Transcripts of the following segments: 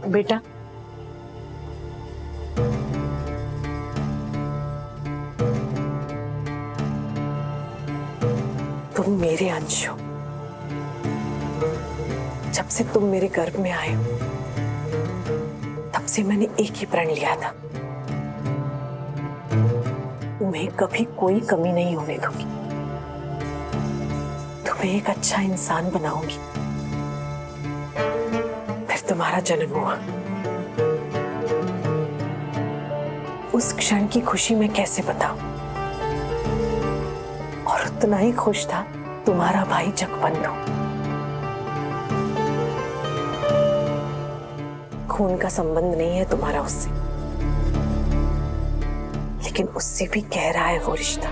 बेटा, तुम मेरे अंश हो। जब से तुम मेरे गर्भ में आए हो तब से मैंने एक ही प्रण लिया था, तुम्हें कभी कोई कमी नहीं होने दूंगी, तुम्हें एक अच्छा इंसान बनाऊंगी। फिर तुम्हारा जन्म हुआ। उस क्षण की खुशी मैं कैसे बताऊं? और उतना ही खुश था तुम्हारा भाई जगबंधु। खून का संबंध नहीं है तुम्हारा उससे, लेकिन उससे भी गहरा है वो रिश्ता।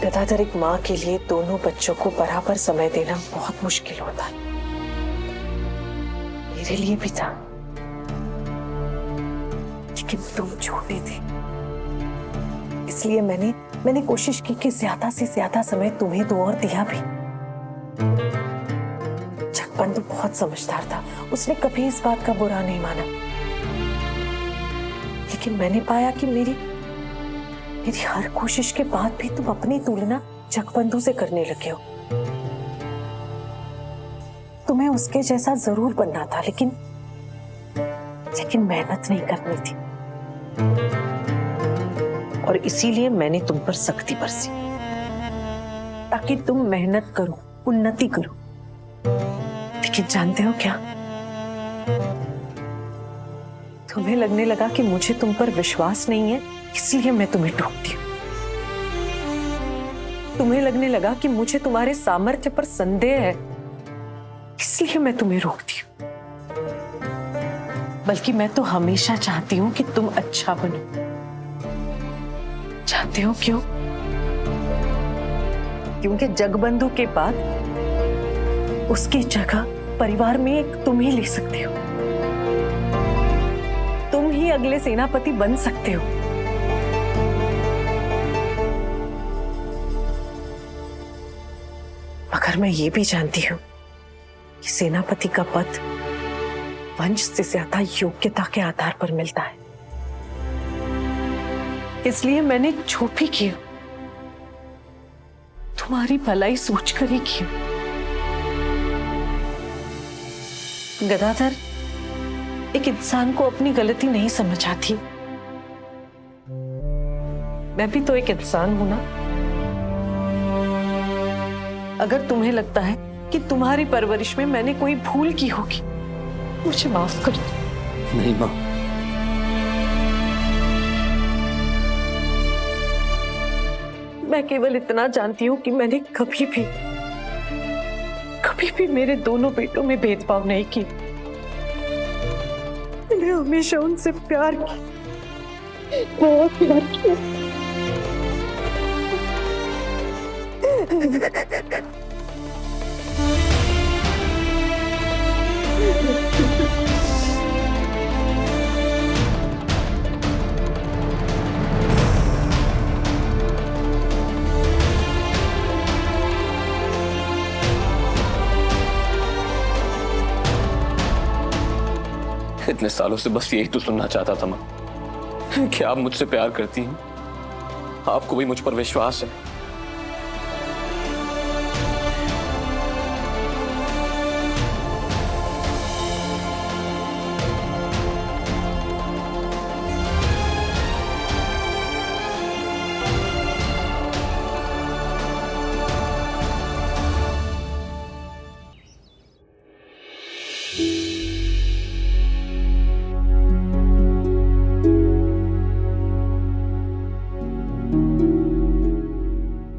गदाधर, एक माँ के लिए दोनों बच्चों को बराबर समय देना बहुत मुश्किल होता है। मेरे लिए भी था, लेकिन तुम छोटे थे, इसलिए मैंने कोशिश की कि ज्यादा से ज्यादा समय तुम्हें दूं, और दिया भी। जगबंधु बहुत समझदार था, उसने कभी इस बात का बुरा नहीं माना। लेकिन मैंने पाया कि मेरी हर कोशिश के बाद भी तुम अपनी तुलना जगबंधु से करने लगे हो। तुम्हें उसके जैसा जरूर बनना था, लेकिन मेहनत नहीं करनी थी। और इसीलिए मैंने तुम पर सख्ती बरसी, ताकि तुम मेहनत करो, उन्नति करो। लेकिन जानते हो क्या, तुम्हें लगने लगा कि मुझे तुम पर विश्वास नहीं है, इसलिए मैं तुम्हें टोकती हूँ। तुम्हें लगने लगा कि मुझे तुम्हारे सामर्थ्य पर संदेह है, इसलिए मैं तुम्हें रोकती हूँ। बल्कि मैं तो हमेशा चाहती हूँ कि तुम अच्छा बनो। जानते हो क्यों? क्योंकि जगबंधु के बाद उसकी जगह परिवार में एक तुम ही ले सकते हो। तुम ही अगले सेनापति बन सकते हो। मगर मैं ये भी जानती हूं कि सेनापति का पद वंश से ज्यादा योग्यता के आधार पर मिलता है, इसलिए मैंने जो भी किया तुम्हारी भलाई सोचकर ही किया। गदाधर, एक इंसान को अपनी गलती नहीं समझ आती। मैं भी तो एक इंसान हूं ना। अगर तुम्हें लगता है कि तुम्हारी परवरिश में मैंने कोई भूल की होगी, मुझे माफ कर दो। नहीं माँ, मैं केवल इतना जानती हूं कि मैंने कभी भी मेरे दोनों बेटों में भेदभाव नहीं किया। मैंने हमेशा उनसे प्यार किया, बहुत प्यार किया। इतने सालों से बस यही तो सुनना चाहता था माँ, कि आप मुझसे प्यार करती हैं, आपको भी मुझ पर विश्वास है।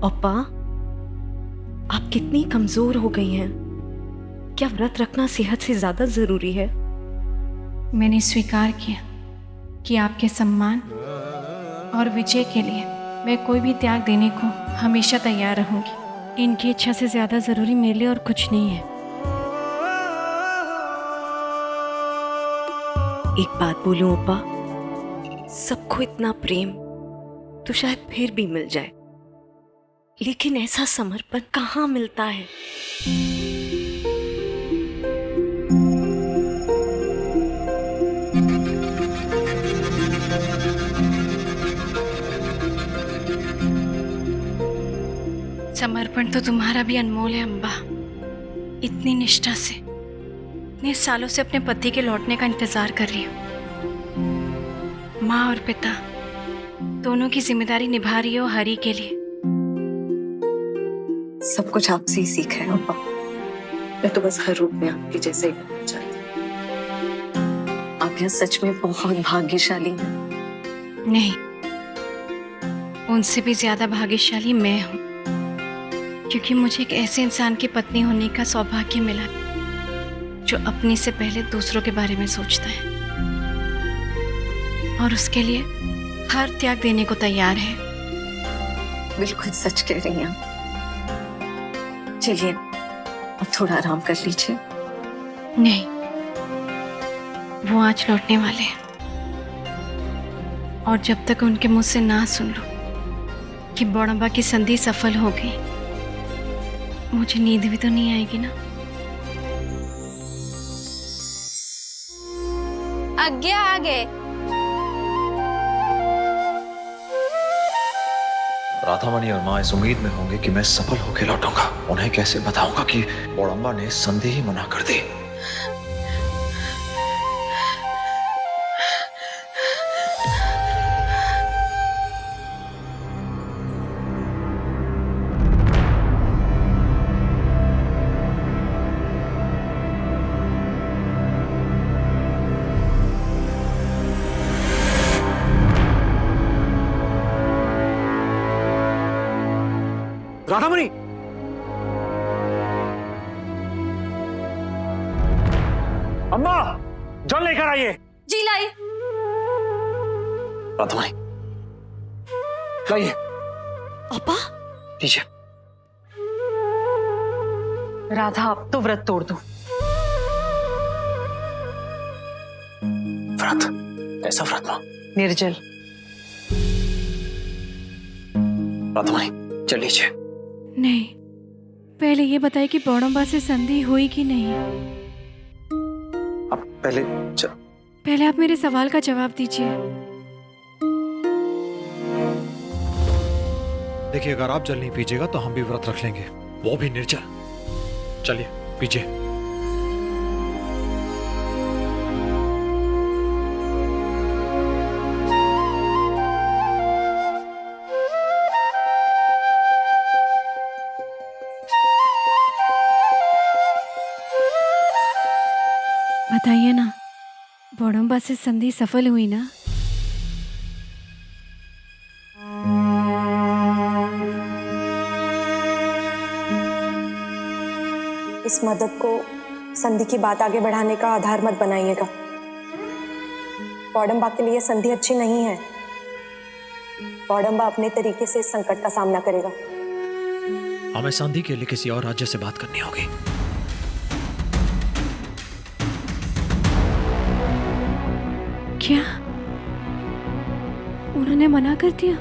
अप्पा, आप कितनी कमजोर हो गई हैं। क्या व्रत रखना सेहत से ज्यादा जरूरी है? मैंने स्वीकार किया कि आपके सम्मान और विजय के लिए मैं कोई भी त्याग देने को हमेशा तैयार रहूंगी। इनकी इच्छा से ज्यादा जरूरी मेरे लिए और कुछ नहीं है। एक बात बोलूं अप्पा, सबको इतना प्रेम तो शायद फिर भी मिल जाए, लेकिन ऐसा समर्पण कहाँ मिलता है? समर्पण तो तुम्हारा भी अनमोल है अम्बा। इतनी निष्ठा से इतने सालों से अपने पति के लौटने का इंतजार कर रही हो। माँ और पिता दोनों की जिम्मेदारी निभा रही हो हरि के लिए। सब कुछ आपसे ही सीखा है अम्मा। मैं तो बस हर रूप में आपके जैसे ही बनना चाहती हूँ। आप यहाँ सच में बहुत भाग्यशाली हैं। नहीं, उनसे भी ज्यादा भाग्यशाली मैं हूँ, क्योंकि मुझे एक ऐसे इंसान की पत्नी होने का सौभाग्य मिला जो अपने से पहले दूसरों के बारे में सोचता है और उसके लिए हर त्याग देने को तैयार है। बिल्कुल सच कह रही हैं आप। चलिए अब थोड़ा आराम कर लीजिए। नहीं, वो आज लौटने वाले हैं और जब तक उनके मुंह से ना सुन लो कि बड़म्बा की संधि सफल हो गई, मुझे नींद भी तो नहीं आएगी ना। आज्ञा आ गए। राधामणि और माँ इस उम्मीद में होंगे कि मैं सफल होकर लौटूंगा। उन्हें कैसे बताऊंगा कि बड़म्बा ने संधि ही मना कर दी। राधामणि, अम्मा जल लेकर आइए। जी लाई। राधामणि लाइए। पापा लीजिए। राधा अब तो व्रत तोड़ दो। व्रत? कैसा व्रत माँ? निर्जल। राधामणि चल लीजिए। नहीं, पहले ये बताइए कि बड़म्बा से संधि हुई कि नहीं। अब पहले आप मेरे सवाल का जवाब दीजिए। देखिए, अगर आप जल नहीं पीजिएगा तो हम भी व्रत रख लेंगे, वो भी निर्जल। चलिए पीजिए। बताइए ना, बड़म्बा से संधि सफल हुई ना? इस मदद को संधि की बात आगे बढ़ाने का आधार मत बनाइएगा। बड़म्बा के लिए संधि अच्छी नहीं है। बड़म्बा अपने तरीके से इस संकट का सामना करेगा। हमें संधि के लिए किसी और राज्य से बात करनी होगी। क्या उन्होंने मना कर दिया?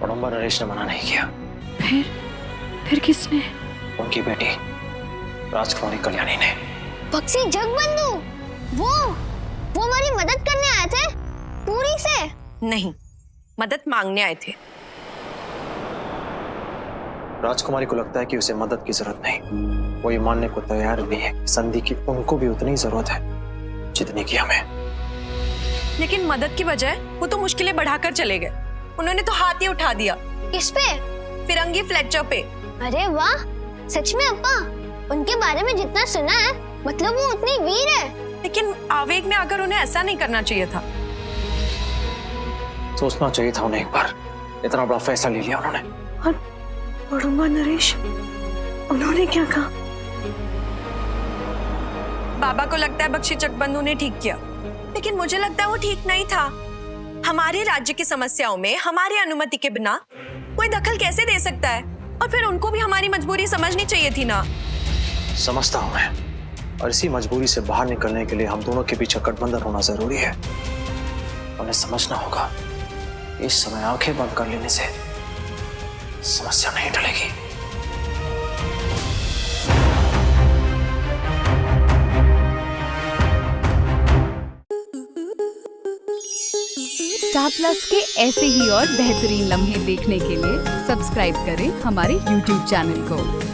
बड़म्बा नरेश ने मना नहीं किया। फिर किसने? उनकी बेटी राजकुमारी कल्याणी ने। पक्षी जगबंधु, वो हमारी मदद करने आए थे पूरी से। नहीं, मदद मांगने आए थे। राजकुमारी को लगता है कि उसे मदद की जरूरत नहीं। वो ये मानने को तैयार भी है संधि की उनको भी उतनी जरूरत है जितनी की हमें। लेकिन मदद की बजाय वो तो मुश्किलें बढ़ाकर चले गए। उन्होंने तो हाथ ही उठा दिया। किस पे? फिरंगी फ्लेचर पे। अरे वाह, सच में अप्पा, उनके बारे में जितना सुना है, मतलब वो उतनी वीर है। लेकिन आवेग में आकर उन्हें ऐसा नहीं करना चाहिए था। सोचना चाहिए था उन्हें एक बार। इतना बड़ा फैसला ले लिया उन्होंने। और बड़म्बा नरेश, उन्होंने क्या कहा? बाबा को लगता है बख्शी जगबंधु ने ठीक किया, लेकिन मुझे लगता है वो ठीक नहीं था। हमारे राज्य की समस्याओं में हमारी अनुमति के बिना कोई दखल कैसे दे सकता है? और फिर उनको भी हमारी मजबूरी समझनी चाहिए थी ना। समझता हूं मैं, और इसी मजबूरी से बाहर निकलने के लिए हम दोनों के बीच गठबंधन होना जरूरी है। उन्हें समझना होगा इस समय आंखें बंद कर लेने से समस्या नहीं टलेगी। स्टार प्लस के ऐसे ही और बेहतरीन लम्हे देखने के लिए सब्सक्राइब करें हमारे YouTube चैनल को।